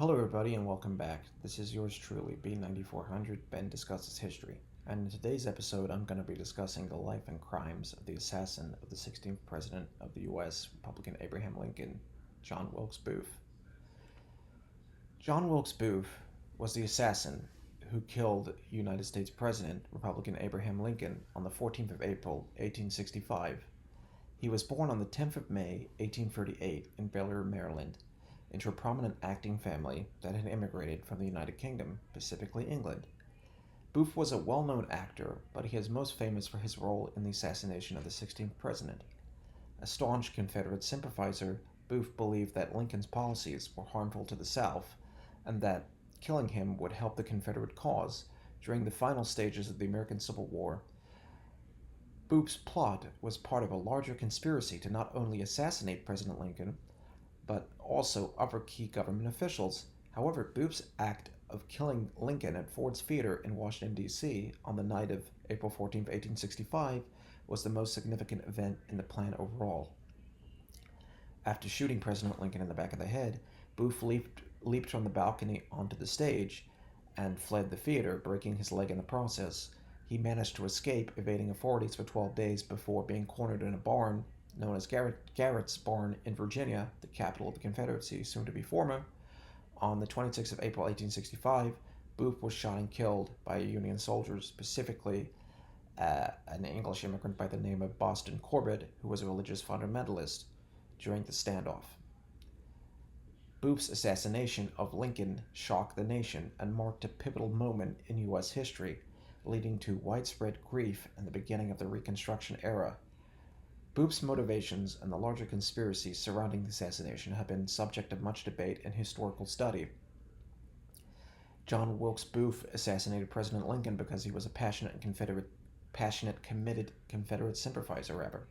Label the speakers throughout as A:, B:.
A: Hello, everybody, and welcome back. This is yours truly, B9400, Ben Discusses History. And in today's episode, I'm going to be discussing the life and crimes of the assassin of the 16th President of the U.S., Republican Abraham Lincoln, John Wilkes Booth. John Wilkes Booth was the assassin who killed United States President, Republican Abraham Lincoln, on the 14th of April, 1865. He was born on the 10th of May, 1838, in Bel Air, Maryland, into a prominent acting family that had immigrated from the United Kingdom, specifically England. Booth was a well-known actor, but he is most famous for his role in the assassination of the 16th president. A staunch Confederate sympathizer, Booth believed that Lincoln's policies were harmful to the South and that killing him would help the Confederate cause during the final stages of the American Civil War. Booth's plot was part of a larger conspiracy to not only assassinate President Lincoln, but also other key government officials. However, Booth's act of killing Lincoln at Ford's Theater in Washington, D.C. on the night of April 14, 1865, was the most significant event in the plan overall. After shooting President Lincoln in the back of the head, Booth leaped from the balcony onto the stage and fled the theater, breaking his leg in the process. He managed to escape, evading authorities for 12 days before being cornered in a barn known as Garrett's Barn in Virginia, the capital of the Confederacy, soon to be former. On the 26th of April, 1865, Booth was shot and killed by Union soldiers, specifically an English immigrant by the name of Boston Corbett, who was a religious fundamentalist, during the standoff. Booth's assassination of Lincoln shocked the nation and marked a pivotal moment in U.S. history, leading to widespread grief and the beginning of the Reconstruction era. Booth's motivations and the larger conspiracy surrounding the assassination have been subject of much debate and historical study. John Wilkes Booth assassinated President Lincoln because he was a passionate, committed Confederate sympathizer,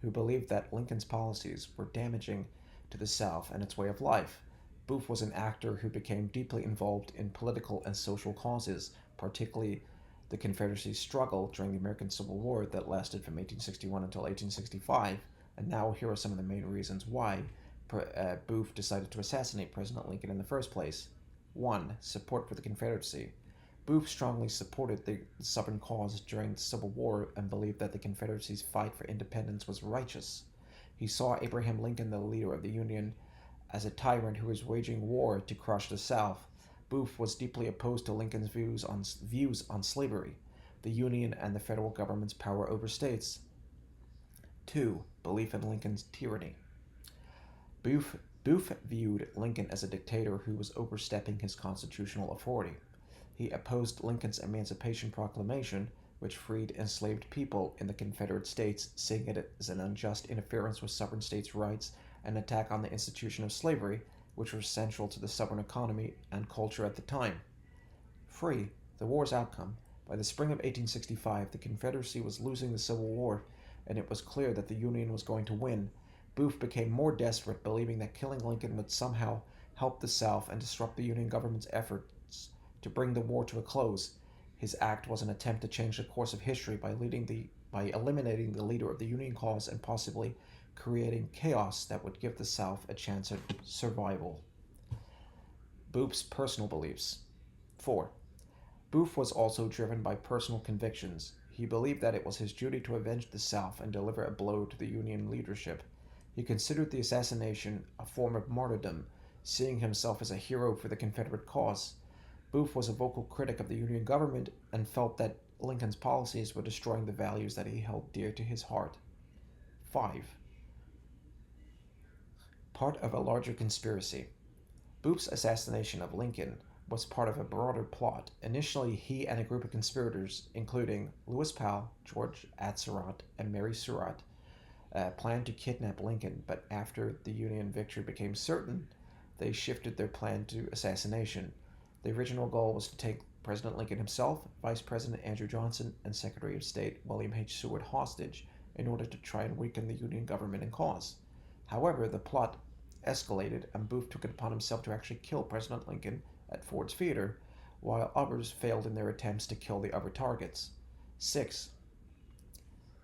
A: who believed that Lincoln's policies were damaging to the South and its way of life. Booth was an actor who became deeply involved in political and social causes, particularly the Confederacy's struggle during the American Civil War that lasted from 1861 until 1865, and now here are some of the main reasons why Booth decided to assassinate President Lincoln in the first place. 1. Support for the Confederacy. Booth strongly supported the Southern cause during the Civil War and believed that the Confederacy's fight for independence was righteous. He saw Abraham Lincoln, the leader of the Union, as a tyrant who was waging war to crush the South. Booth was deeply opposed to Lincoln's views on slavery, the Union, and the federal government's power over states. 2. Belief in Lincoln's tyranny. Booth viewed Lincoln as a dictator who was overstepping his constitutional authority. He opposed Lincoln's Emancipation Proclamation, which freed enslaved people in the Confederate States, seeing it as an unjust interference with Southern states' rights and an attack on the institution of slavery, which was central to the Southern economy and culture at the time. 3. The war's outcome. By the spring of 1865, the Confederacy was losing the Civil War, and it was clear that the Union was going to win. Booth became more desperate, believing that killing Lincoln would somehow help the South and disrupt the Union government's efforts to bring the war to a close. His act was an attempt to change the course of history by eliminating the leader of the Union cause and possibly creating chaos that would give the South a chance at survival. Booth's personal beliefs. 4. Booth was also driven by personal convictions. He believed that it was his duty to avenge the South and deliver a blow to the Union leadership. He considered the assassination a form of martyrdom, seeing himself as a hero for the Confederate cause. Booth was a vocal critic of the Union government and felt that Lincoln's policies were destroying the values that he held dear to his heart. 5. Part of a larger conspiracy. Booth's assassination of Lincoln was part of a broader plot. Initially, he and a group of conspirators, including Lewis Powell, George Atzerodt, and Mary Surratt, planned to kidnap Lincoln, but after the Union victory became certain, they shifted their plan to assassination. The original goal was to take President Lincoln himself, Vice President Andrew Johnson, and Secretary of State William H. Seward hostage in order to try and weaken the Union government and cause. However, the plot escalated, and Booth took it upon himself to actually kill President Lincoln at Ford's Theater, while others failed in their attempts to kill the other targets. 6.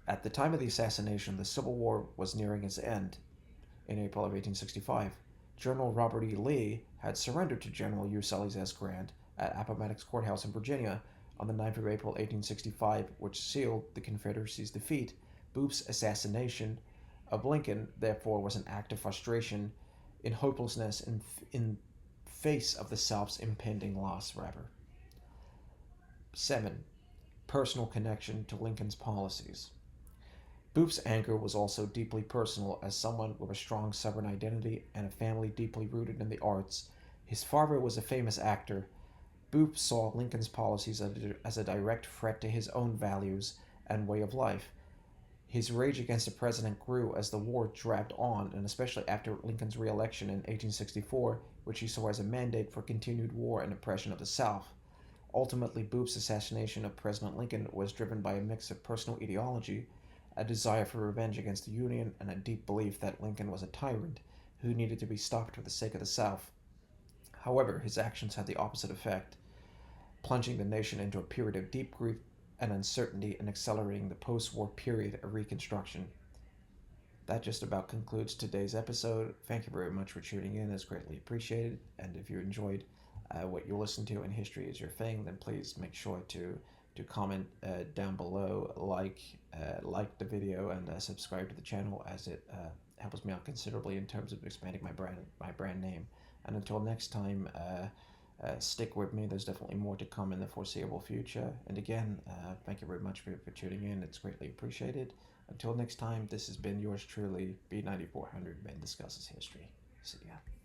A: At the time of the assassination, the Civil War was nearing its end in April of 1865. General Robert E. Lee had surrendered to General Ulysses S. Grant at Appomattox Courthouse in Virginia on the 9th of April 1865, which sealed the Confederacy's defeat. Booth's assassination of Lincoln, therefore, was an act of frustration in hopelessness in face of the South's impending loss, rather. 7. Personal connection to Lincoln's policies. Booth's anger was also deeply personal. As someone with a strong Southern identity and a family deeply rooted in the arts, his father was a famous actor. Booth saw Lincoln's policies as a direct threat to his own values and way of life. His rage against the president grew as the war dragged on, and especially after Lincoln's re-election in 1864, which he saw as a mandate for continued war and oppression of the South. Ultimately, Booth's assassination of President Lincoln was driven by a mix of personal ideology, a desire for revenge against the Union, and a deep belief that Lincoln was a tyrant who needed to be stopped for the sake of the South. However, his actions had the opposite effect, plunging the nation into a period of deep grief and uncertainty and accelerating the post-war period of Reconstruction. That just about concludes today's episode. Thank you very much for tuning in. It's greatly appreciated. And if you enjoyed what you listen to and history is your thing, then please make sure to comment down below, like the video, and subscribe to the channel, as it helps me out considerably in terms of expanding my brand name. And until next time, stick with me. There's definitely more to come in the foreseeable future. And again, thank you very much for tuning in. It's greatly appreciated. Until next time, this has been yours truly, B9400 Man Discusses History. See ya.